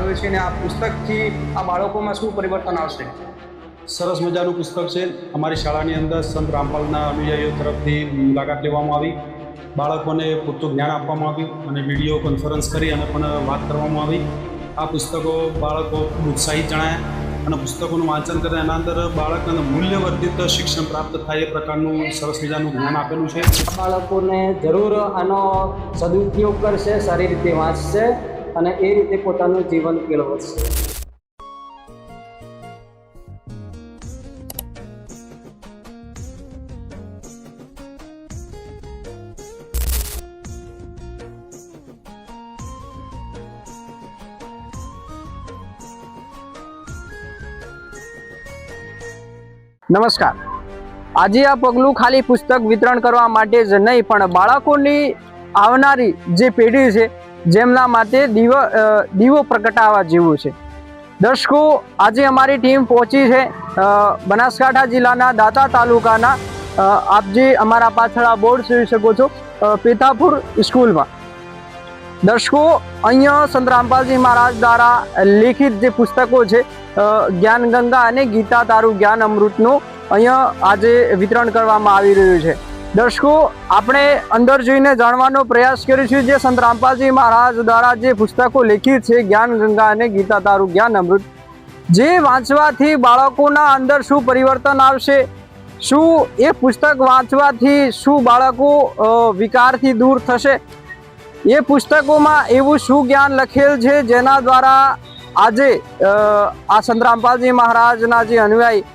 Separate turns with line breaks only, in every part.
આવ્યું છે અને આ પુસ્તકથી આ બાળકોમાં શું પરિવર્તન આવશે?
સરસ મજાનું પુસ્તક છે. અમારી શાળાની અંદર સંત રામપાલના અનુયાયીઓ તરફથી મુલાકાત લેવામાં આવી, બાળકોને પૂરતું જ્ઞાન આપવામાં આવ્યું અને વિડીયો કોન્ફરન્સ કરી અને પણ વાત કરવામાં આવી. આ પુસ્તકો બાળકો ખૂબ ઉત્સાહિત જણાયા અને પુસ્તકોનું વાંચન કરે એના અંદર બાળકોને મૂલ્યવર્ધિત શિક્ષણ પ્રાપ્ત થાય એ પ્રકારનું સરસ મજાનું જ્ઞાન આપેલું છે.
બાળકોને જરૂર આનો સદુપયોગ કરશે, સારી રીતે વાંચશે અને એ રીતે પોતાનું જીવન કેળવશે. નમસ્કાર. આજે આ પગલું ખાલી પુસ્તક વિતરણ કરવા માટે જ નહીં, પણ બાળકોની આવનારી જે પેઢી છે જેમના માટે દીવો પ્રગટાવવા જેવું છે. દર્શકો, આજે અમારી ટીમ પહોંચી છે બનાસકાંઠા જિલ્લાના દાંતા તાલુકાના, આપ જે અમારા પાછળ આ બોર્ડ જોઈ શકો છો, પેથાપુર સ્કૂલમાં. દર્શકો, અહીંયા સંત રામપાલજી મહારાજ દ્વારા લેખિત જે પુસ્તકો છે જ્ઞાન ગંગા અને ગીતા તારું જ્ઞાન અમૃતનું અહીંયા આજે વિતરણ કરવામાં આવી રહ્યું છે. દર્શકો, આપણે અંદર જઈને જાણવાનો પ્રયાસ કરીશું જે સંત રામપાલજી મહારાજ દ્વારા જે પુસ્તકો લેખિત છે જ્ઞાન ગંગા અને ગીતા તારું જ્ઞાન અમૃત, જે વાંચવાથી બાળકોના અંદર શું પરિવર્તન આવશે, શું એ પુસ્તક વાંચવાથી શું બાળકો વિકારથી દૂર થશે, એ પુસ્તકોમાં એવું શું જ્ઞાન લખેલ છે જેના દ્વારા આજે આ સંત રામપાલજી મહારાજના જે અનુયાયી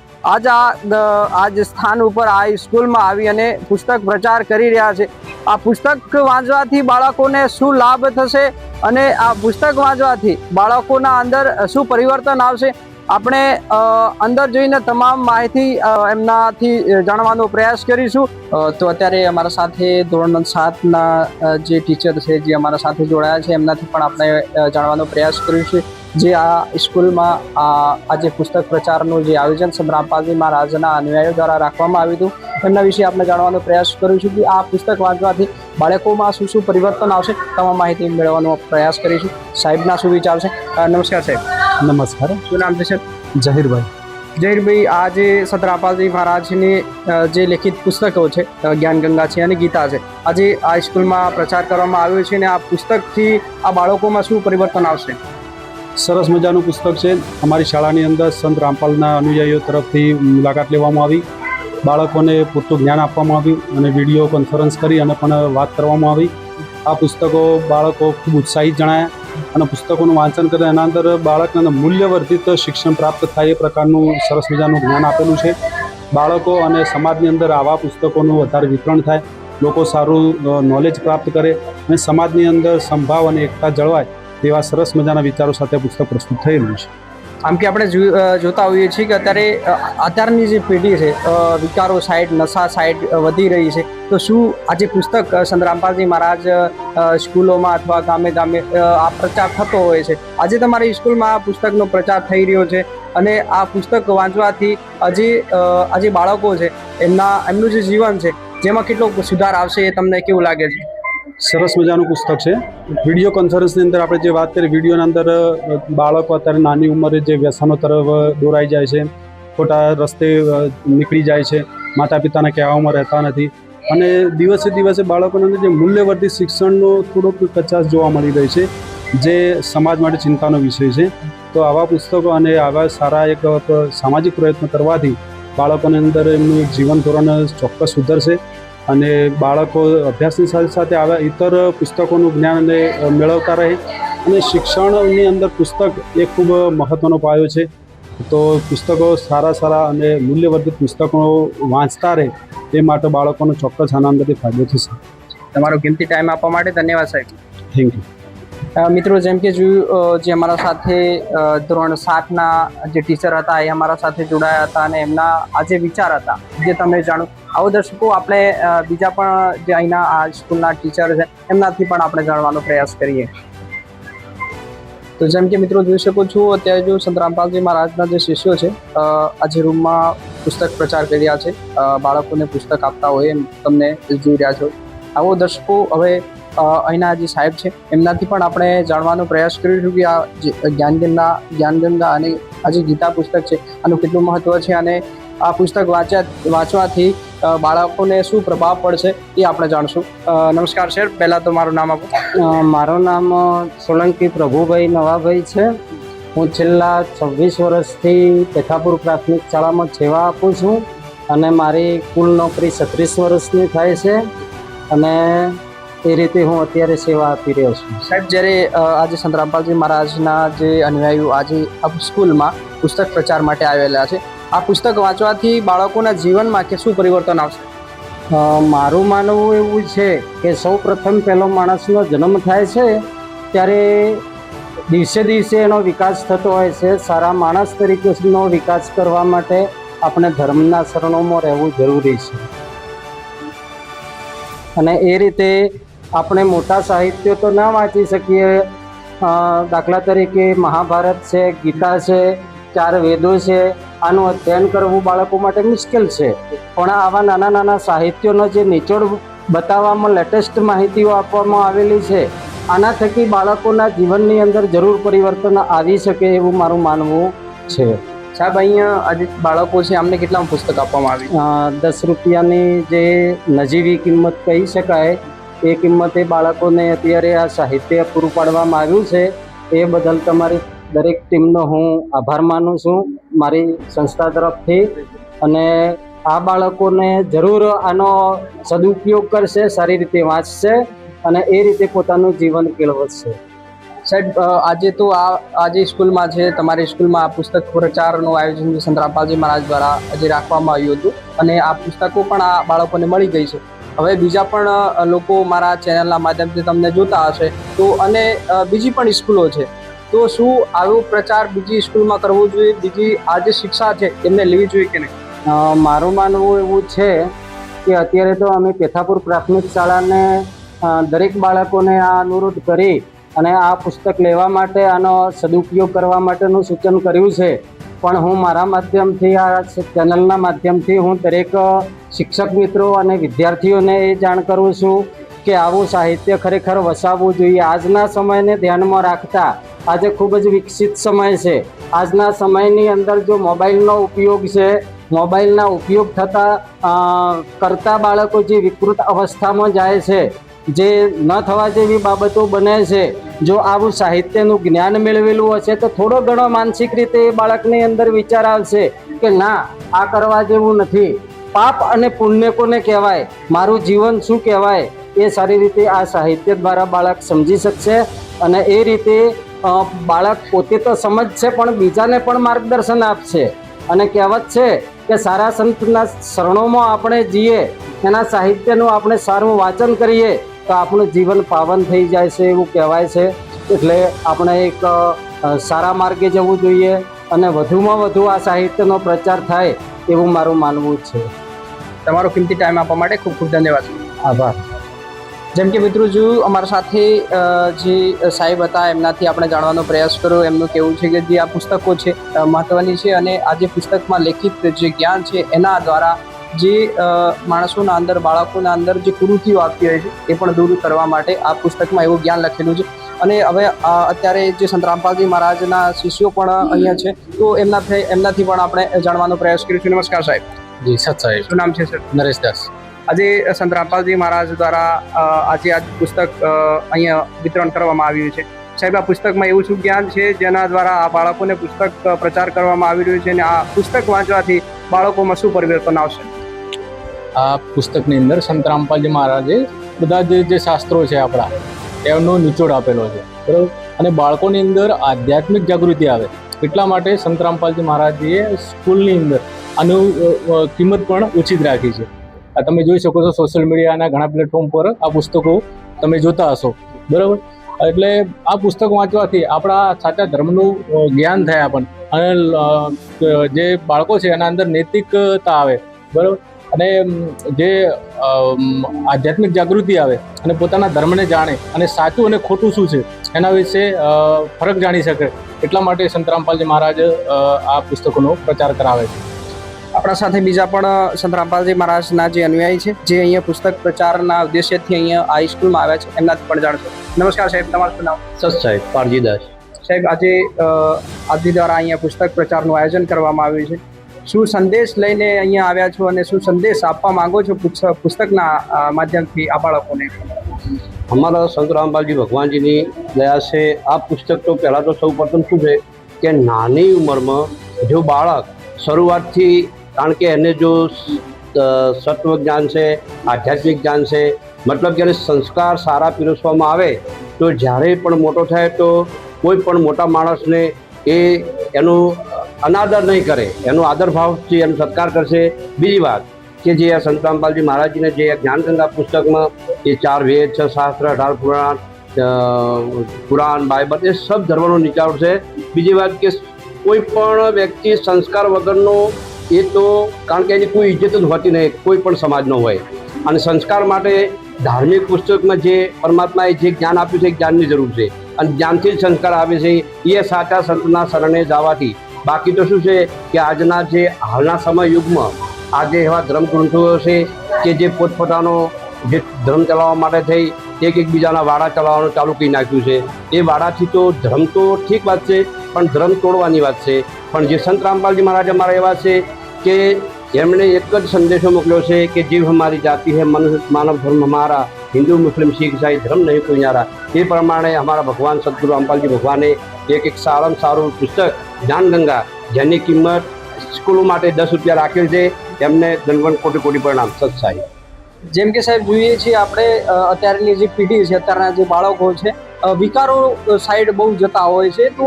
આજ સ્થાન ઉપર આ સ્કૂલમાં આવી અને પુસ્તક પ્રચાર કરી રહ્યા છે. આ પુસ્તક વાંચવાથી બાળકોને શું લાભ થશે અને આ પુસ્તક વાંચવાથી બાળકોના અંદર શું પરિવર્તન આવશે, આપણે અંદર જઈને તમામ માહિતી એમનાથી જાણવાનો પ્રયાસ કરીશું. તો અત્યારે અમારા સાથે ધોરણ 7ના જે ટીચર છે જે અમારા સાથે જોડાયા છે એમનાથી પણ આપણે જાણવાનો પ્રયાસ કરીશું જે આ સ્કૂલમાં આજે પુસ્તક પ્રચારનું જે આયોજન સંત રામપાલજી મહારાજના અનુયાયીઓ દ્વારા રાખવામાં આવ્યું હતું એમના વિશે આપણે જાણવાનો પ્રયાસ કરીશું કે આ પુસ્તક વાંચવાથી બાળકોમાં શું શું પરિવર્તન આવશે, તમામ માહિતી મેળવવાનો પ્રયાસ કરીશું. સાહેબના શું વિચાર છે? નમસ્કાર સાહેબ.
નમસ્કાર.
શું નામ છે સર?
જહીરભાઈ.
જહીરભાઈ, આ જે સંત રામપાલજી મહારાજની જે લેખિત પુસ્તકો છે જ્ઞાન ગંગા છે અને ગીતા છે, આજે આ સ્કૂલમાં પ્રચાર કરવામાં આવ્યો છે અને આ પુસ્તકથી આ બાળકોમાં શું પરિવર્તન આવશે?
સરસ મજાનું પુસ્તક છે. અમારી શાળાની અંદર સંત રામપાલના અનુયાયીઓ તરફથી મુલાકાત લેવામાં આવી, બાળકોને પૂરતું જ્ઞાન આપવામાં આવ્યું અને વિડીયો કોન્ફરન્સ કરી અને પણ વાત કરવામાં આવી. આ પુસ્તકો બાળકો ખૂબ ઉત્સાહિત જણાયા અને પુસ્તકોનું વાંચન કરે એના અંદર બાળકને મૂલ્યવર્ધિત શિક્ષણ પ્રાપ્ત થાય એ પ્રકારનું સરસ મજાનું જ્ઞાન આપેલું છે. બાળકો અને સમાજની અંદર આવા પુસ્તકોનું વધારે વિતરણ થાય, લોકો સારું નોલેજ પ્રાપ્ત કરે અને સમાજની અંદર સંભાવ અને એકતા જળવાય તેવા સરસ મજાના વિચારો સાથે પુસ્તક પ્રસ્તુત થયેલું છે.
આમ કે આપણે જોતા હોઈએ છીએ કે અત્યારની જે પેઢી છે વિકારો સાઈડ, નશા સાઈડ વધી રહી છે, તો શું આજે પુસ્તક સંત રામપાલજી મહારાજ સ્કૂલોમાં અથવા ગામે ગામે આ પ્રચાર થતો હોય છે, આજે તમારી સ્કૂલમાં આ પુસ્તકનો પ્રચાર થઈ રહ્યો છે અને આ પુસ્તક વાંચવાથી આજે બાળકો છે એમનું જે જીવન છે જેમાં કેટલો સુધાર આવશે એ તમને કેવું લાગે છે?
સરસ મજાનું પુસ્તક છે. વિડીયો કોન્ફરન્સની અંદર આપણે જે વાત કરીએ, વિડીયોના અંદર બાળકો અત્યારે નાની ઉંમરે જે વ્યસનો તરફ દોરાઈ જાય છે, ખોટા રસ્તે નીકળી જાય છે, માતા પિતાના કહેવામાં રહેતા નથી અને દિવસે દિવસે બાળકોની અંદર જે મૂલ્યવર્ધિત શિક્ષણનો થોડોક કચાશ જોવા મળી રહી છે જે સમાજ માટે ચિંતાનો વિષય છે. તો આવા પુસ્તકો અને આવા સારા એક સામાજિક પ્રયત્નો કરવાથી બાળકોની અંદર એમનું એક જીવન ધોરણ ચોક્કસ સુધરશે અને બાળકો અભ્યાસની સાથે સાથે આવા ઇતર પુસ્તકોનું જ્ઞાન મેળવતા રહે અને શિક્ષણની અંદર પુસ્તક એ ખૂબ મહત્ત્વનો પાયો છે. તો પુસ્તકો સારા અને મૂલ્યવર્ધિત પુસ્તકો વાંચતા રહે એ માટે બાળકોનો ચોક્કસ આના અંદરથી ફાયદો થશે.
તમારો કિંમતી ટાઈમ આપવા માટે ધન્યવાદ સાહેબ.
Thank you.
મિત્રો, જેમ કે જોયું જે અમારા સાથે ધોરણ 7ના જે ટીચર હતા એ અમારા સાથે જોડાયા હતા અને એમના આ જે વિચાર હતા જે તમે જાણો. આવો દર્શકો, આપણે બીજા પણ જે અહીંના આ સ્કૂલના ટીચર છે એમનાથી પણ આપણે જાણવાનો પ્રયાસ કરીએ. તો જેમ કે મિત્રો જોઈ શકો છો, અત્યારે જો સંત રામપાલજી મહારાજના જે શિષ્યો છે આજે રૂમમાં પુસ્તક પ્રચાર કરી રહ્યા છે, બાળકોને પુસ્તક આપતા હોય એમ તમને જોઈ રહ્યા છો. આવો દર્શકો, હવે અહીંના જે સાહેબ છે એમનાથી પણ આપણે જાણવાનો પ્રયાસ કરીશું કે આ જે જ્ઞાનગંગા અને આ જે ગીતા પુસ્તક છે આનું કેટલું મહત્વ છે અને આ પુસ્તક વાંચવાથી બાળકોને શું પ્રભાવ પડશે એ આપણે જાણશું. નમસ્કાર સર, પહેલાં તો મારું નામ આપો.
મારું નામ સોલંકી પ્રભુભાઈ નવાભાઈ છે. હું છેલ્લા 26 વર્ષથી પેથાપુર પ્રાથમિક શાળામાં સેવા આપું છું અને મારી કુલ નોકરી 36 વર્ષની થાય છે અને એ રીતે હું અત્યારે સેવા આપી રહ્યો છું.
સાહેબ, જ્યારે આજે સંત રામપાલજી મહારાજના જે અનુયાયીઓ આજે આ સ્કૂલમાં પુસ્તક પ્રચાર માટે આવેલા છે, આ પુસ્તક વાંચવાથી બાળકોના જીવનમાં કે શું પરિવર્તન આવશે?
મારું માનવું એવું છે કે સૌ પ્રથમ પહેલો માણસનો જન્મ થાય છે ત્યારે દિવસે દિવસે એનો વિકાસ થતો હોય છે. સારા માણસ તરીકેનો વિકાસ કરવા માટે આપણે ધર્મના શરણોમાં રહેવું જરૂરી છે અને એ રીતે આપણે મોટા સાહિત્યો તો ના વાંચી શકીએ. દાખલા તરીકે મહાભારત છે, ગીતા છે, 4 વેદો છે, આનું અધ્યયન કરવું બાળકો માટે મુશ્કેલ છે. પણ આવા નાના નાના સાહિત્યોનો જે નિચોડ બતાવવામાં લેટેસ્ટ માહિતીઓ આપવામાં આવેલી છે, આના થકી બાળકોના જીવનની અંદર જરૂર પરિવર્તન આવી શકે એવું મારું માનવું છે.
સાહેબ, અહીંયા આજે બાળકો છે આમને કેટલામાં પુસ્તક આપવામાં આવી?
10 રૂપિયાની જે નજીવી કિંમત કહી શકાય એ કિંમતે બાળકોને અત્યારે આ સાહિત્ય પૂરું પાડવામાં આવ્યું છે. એ બદલ તમારી દરેક ટીમનો હું આભાર માનું છું મારી સંસ્થા તરફથી. અને આ બાળકોને જરૂર આનો સદુપયોગ કરશે, સારી રીતે વાંચશે અને એ રીતે પોતાનું જીવન કેળવશે.
સાહેબ, આજે તો આજે સ્કૂલમાં છે, તમારી સ્કૂલમાં આ પુસ્તક પ્રચારનું આયોજન સંત રામપાલજી મહારાજ દ્વારા આજે રાખવામાં આવ્યું હતું અને આ પુસ્તકો પણ આ બાળકોને મળી ગઈ છે. હવે બીજા પણ લોકો મારા ચેનલના માધ્યમથી તમને જોતા હશે તો અને બીજી પણ સ્કૂલો છે, તો શું આવો પ્રચાર બીજી સ્કૂલમાં કરવો જોઈએ? બીજી આ જે શિક્ષા છે એમને લેવી જોઈએ કે નહીં?
મારું માનવું એવું છે કે અત્યારે તો અમે પેથાપુર પ્રાથમિક શાળાને દરેક બાળકોને આ અનુરોધ કરી અને આ પુસ્તક લેવા માટે આનો સદુપયોગ કરવા માટેનું સૂચન કર્યું છે. પણ હું મારા માધ્યમથી આ ચેનલના માધ્યમથી હું દરેક શિક્ષક મિત્રો અને વિદ્યાર્થીઓને એ જાણ કરું છું કે આવું સાહિત્ય ખરેખર વસાવવું જોઈએ. આજના સમયને ધ્યાનમાં રાખતા આજે ખૂબ જ વિકસિત સમય છે. આજના સમયની અંદર જો મોબાઈલનો ઉપયોગ છે, મોબાઈલના ઉપયોગ કરતા બાળકો જે વિકૃત અવસ્થામાં જાય છે, જે ન થવા જેવી બાબતો બને છે, જો આવું સાહિત્યનું જ્ઞાન મેળવેલું હશે તો થોડો ઘણો માનસિક રીતે એ બાળકની અંદર વિચાર આવશે કે ના, આ કરવા જેવું નથી. પાપ અને પુણ્ય કોને કહેવાય, મારું જીવન શું કહેવાય, એ સારી રીતે આ સાહિત્ય દ્વારા બાળક સમજી શકશે અને એ રીતે બાળક પોતે તો સમજશે પણ બીજાને પણ માર્ગદર્શન આપશે. અને કહેવત છે કે સારા સંતના શરણોમાં આપણે જઈએ, એના સાહિત્યનું આપણે સારું વાંચન કરીએ તો આપણું જીવન પાવન થઈ જાય છે એવું કહેવાય છે. એટલે આપણે એક સારા માર્ગે જવું જોઈએ અને વધુમાં વધુ આ સાહિત્યનો પ્રચાર થાય એવું મારું માનવું છે.
તમારો કિંમતી ટાઈમ આપવા માટે ખૂબ ખૂબ ધન્યવાદ.
આભાર.
જેમ કે મિત્રો, જો અમારા સાથે જે સાહેબ હતા એમનાથી આપણે જાણવાનો પ્રયાસ કર્યો. એમનું કહેવું છે કે જે આ પુસ્તકો છે મહત્ત્વની છે અને આ જે પુસ્તકમાં લેખિત જે જ્ઞાન છે એના દ્વારા જે માણસોના અંદર, બાળકોના અંદર જે કુરીતિઓ આવતી હોય છે એ પણ દૂર કરવા માટે આ પુસ્તકમાં એવું જ્ઞાન લખેલું છે. અને હવે અત્યારે જે સંત રામપાલજી મહારાજના શિષ્યો પણ અહીંયા છે તો એમનાથી પણ આપણે જાણવાનો પ્રયાસ કરીશું. નમસ્કાર સાહેબ.
જી સત સાહેબ.
શું નામ છે સર?
નરેશ દાસ.
આજે સંત રામપાલજી મહારાજ દ્વારા આજે આ પુસ્તક અહીંયા વિતરણ કરવામાં આવ્યું છે. સાહેબ, આ પુસ્તકમાં એવું શું જ્ઞાન છે જેના દ્વારા આ બાળકોને પુસ્તક પ્રચાર કરવામાં આવી રહ્યું છે અને આ પુસ્તક વાંચવાથી બાળકોમાં શું પરિવર્તન આવશે?
આ પુસ્તકની અંદર સંત રામપાલજી મહારાજે બધા જે શાસ્ત્રો છે આપણા એમનો નિચોડ આપેલો છે, બરાબર. અને બાળકોની અંદર આધ્યાત્મિક જાગૃતિ આવે એટલા માટે સંત રામપાલજી મહારાજજીએ સ્કૂલની અંદર આનું કિંમત પણ ઓછી જ રાખી છે. આ તમે જોઈ શકો છો, સોશિયલ મીડિયાના ઘણા પ્લેટફોર્મ પર આ પુસ્તકો તમે જોતા હશો, બરાબર. એટલે આ પુસ્તક વાંચવાથી આપણા સાચા ધર્મનું જ્ઞાન થાય આપણને અને જે બાળકો છે એના અંદર નૈતિકતા આવે, બરાબર. અને જે આધ્યાત્મિક જાગૃતિ આવે અને પોતાના ધર્મને જાણે અને સાચું અને ખોટું શું છે એના વિશે ફરક જાણી શકે. એટલા માટે સંત રામપાલજી મહારાજ આ પુસ્તકોનો પ્રચાર કરાવે છે.
આપણા સાથે બીજા પણ સંત રામપાલજી મહારાજના જે અનુયાયી છે, જે અહીંયા પુસ્તક પ્રચારના ઉદ્દેશ્યથી અહીંયા આ સ્કૂલમાં આવ્યા છે, એમનાથી પણ જાણશો. નમસ્કાર સાહેબ, તમારું શું નામ?
સત સાહેબ પારજીદાસ.
સાહેબ, આજે આદિ દ્વારા અહીંયા પુસ્તક પ્રચારનું આયોજન કરવામાં આવ્યું છે. શું સંદેશ લઈને અહીંયા આવ્યા છો અને શું સંદેશ આપવા માંગો છો પુસ્તકના માધ્યમથી આ બાળકોને?
અમારા સંત રામપાલજી ભગવાનજીની દયા છે. આ પુસ્તક તો પહેલાં તો સૌ પ્રથમ શું છે કે નાની ઉંમરમાં જો બાળક શરૂઆતથી, કારણ કે એને જો સત્વ જ્ઞાન છે, આધ્યાત્મિક જ્ઞાન છે, મતલબ કે એને સંસ્કાર સારા પીરસવામાં આવે તો જ્યારે પણ મોટો થાય તો કોઈ પણ મોટા માણસને એ એનું અનાદર નહીં કરે, એનો આદર ભાવથી એનો સત્કાર કરશે. બીજી વાત કે જે આ સંત રામપાલજી મહારાજજીને જે જ્ઞાનગંગા પુસ્તકમાં એ 4 વેદ, 6 શાસ્ત્ર, 18 પુરાણ, બાઇબલ એ સબ ધર્મનો નિચાર છે. બીજી વાત કે કોઈ પણ વ્યક્તિ સંસ્કાર વગરનો એ તો, કારણ કે એની કોઈ ઇજ્જત જ હોતી નહીં, કોઈ પણ સમાજનો હોય. અને સંસ્કાર માટે ધાર્મિક પુસ્તકમાં જે પરમાત્માએ જે જ્ઞાન આપ્યું છે એ જ્ઞાનની જરૂર છે અને જ્ઞાનથી જ સંસ્કાર આવે છે. એ સાચા સંતના શરણે જવાથી. બાકી તો શું છે કે આજના જે હાલના સમય યુગમાં આજે એવા ધર્મગ્રંથો છે કે જે પોતપોતાનો જે ધર્મ ચલાવવા માટે થઈ એકબીજાના વાડા ચલાવવાનું ચાલુ કરી નાખ્યું છે. એ વાડાથી તો ધર્મ તો ઠીક વાત છે, પણ ધર્મ તોડવાની વાત છે. પણ જે સંત રામપાલજી મહારાજ અમારા એવા છે કે એમણે એક જ સંદેશો મોકલ્યો છે કે જીવ હમારી જાતિ હૈ, મનુષ્ય માનવ ધર્મ હમારા, હિન્દુ મુસ્લિમ શીખ ઈસાઈ ધર્મ નહીં કોઈ ન્યારા. એ પ્રમાણે અમારા ભગવાન સદગુરુ રામપાલજી ભગવાને એક સારામાં સારું પુસ્તક જ્ઞાનગંગા, જેની કિંમત સ્કૂલો માટે 10 રૂપિયા રાખેલ છે. એમને ધનવંત કોટી કોટી પ્રણામ. સત સાહેબ.
જેમ કે સાહેબ જોઈએ છીએ આપણે અત્યારની જે પેઢી છે, અત્યારના જે બાળકો છે, વિકારો સાઈડ બહુ જતા હોય છે. તો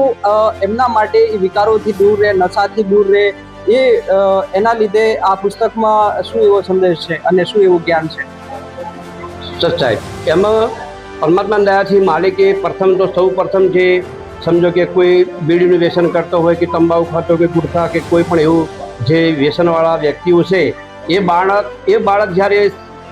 એમના માટે એ વિકારોથી દૂર રહે, નશાથી દૂર રહે, એના લીધે આ પુસ્તકમાં શું એવો સંદેશ છે અને શું એવું જ્ઞાન છે?
સત સાહેબ, એમાં પરમાત્મા દયાથી માલિકે પ્રથમ તો સૌ પ્રથમ જે સમજો કે કોઈ બીડીનું વ્યસન કરતો હોય કે તંબાકુ ખાતો કે ગુટખા કે કોઈ પણ એવું જે વ્યસનવાળા વ્યક્તિઓ છે, એ બાળક જ્યારે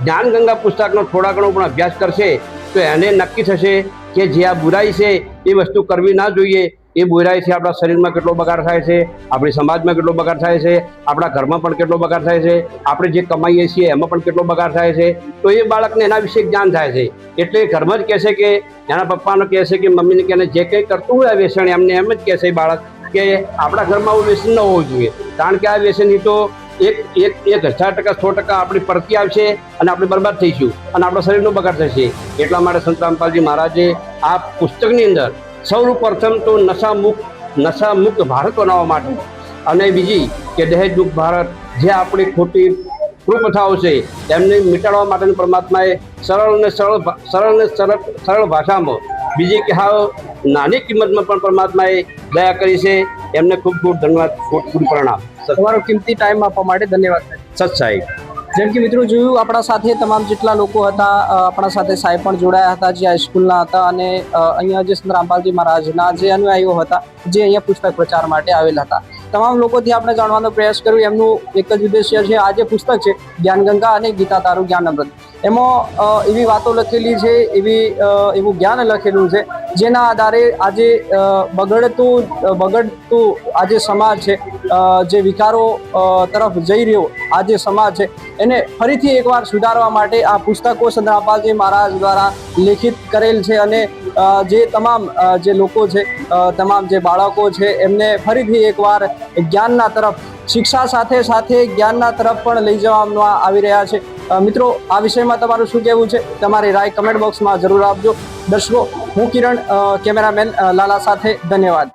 જ્ઞાનગંગા પુસ્તકનો થોડા ઘણો પણ અભ્યાસ કરશે તો એને નક્કી થશે કે જે આ બુરાઈ છે એ વસ્તુ કરવી ના જોઈએ. એ બુરાઈથી આપણા શરીરમાં કેટલો બગાડ થાય છે, આપણી સમાજમાં કેટલો બગાડ થાય છે, આપણા ઘરમાં પણ કેટલો બગાડ થાય છે, આપણે જે કમાઈએ છીએ એમાં પણ કેટલો બગાડ થાય છે. તો એ બાળકને એના વિશે જ્ઞાન થાય છે. એટલે ઘરમાં જ કહેશે કે એના પપ્પાને કહેશે કે મમ્મીને કહે જે કંઈ કરતું હોય આ વ્યસન, એમને એમ જ કહેશે બાળક કે આપણા ઘરમાં આવું વ્યસન ન હોવું જોઈએ. કારણ કે આ વ્યસનથી તો 1000% 100% આપણી પરથી આવશે અને આપણે બરબાદ થઈશું અને આપણા શરીરનો બગાડ થશે. એટલા માટે સંત રામપાલજી મહારાજે આ પુસ્તકની અંદર સૌપ્રથમ તો નશામુક્ત ભારત બનાવવા માટે અને બીજી કે દહેજ મુક્ત ભારત, જે આપણી ખોટી કુપ્રથાઓ છે એમને મિટાડવા માટે પરમાત્માએ સરળ ભાષામાં, બીજી કે હાવ નાની કિંમતમાં પણ પરમાત્માએ દયા કરી છે. એમને ખૂબ ખૂબ ધન્યવાદ, ખૂબ ખૂબ પ્રણામ.
તમારો કિંમતી ટાઈમ આપવા માટે ધન્યવાદ.
સત સાહેબ.
જેમ કે મિત્રો જોયું, આપણા સાથે તમામ જેટલા લોકો હતા, આપણા સાથે સાહેબ પણ જોડાયા હતા જે આ સ્કૂલના હતા અને અહીંયા જે સંત રામપાલજી મહારાજના જે અનુયાયીઓ હતા જે અહીંયા પુસ્તક પ્રચાર માટે આવેલા હતા. તમામ લોકોથી આપણે જાણવાનો પ્રયાસ કર્યો. એમનું એક જ ઉદ્દેશ્ય છે, આ જે પુસ્તક છે જ્ઞાનગંગા અને ગીતા તારું જ્ઞાન અમૃત, એમાં એવી વાતો લખેલી છે, એવું જ્ઞાન લખેલું છે જેના આધારે આજે બગડતું આજે સમાજ છે, જે વિકારો તરફ જઈ રહ્યો આ જે સમાજ છે, એને ફરીથી એકવાર સુધારવા માટે આ પુસ્તકો સંત રામપાલજી મહારાજ દ્વારા લેખિત કરેલ છે. અને જે તમામ જે લોકો છે, તમામ જે બાળકો છે, એમને ફરીથી એકવાર જ્ઞાનના તરફ, શિક્ષા સાથે સાથે જ્ઞાનના તરફ પણ લઈ જવામાં આવી રહ્યા છે. મિત્રો, આ વિષયમાં તમારું શું કહેવું છે? તમારી રાય કમેન્ટ બોક્સમાં જરૂર આપજો. દર્શકો, હું કિરણ, કેમેરામેન લાલા સાથે, ધન્યવાદ.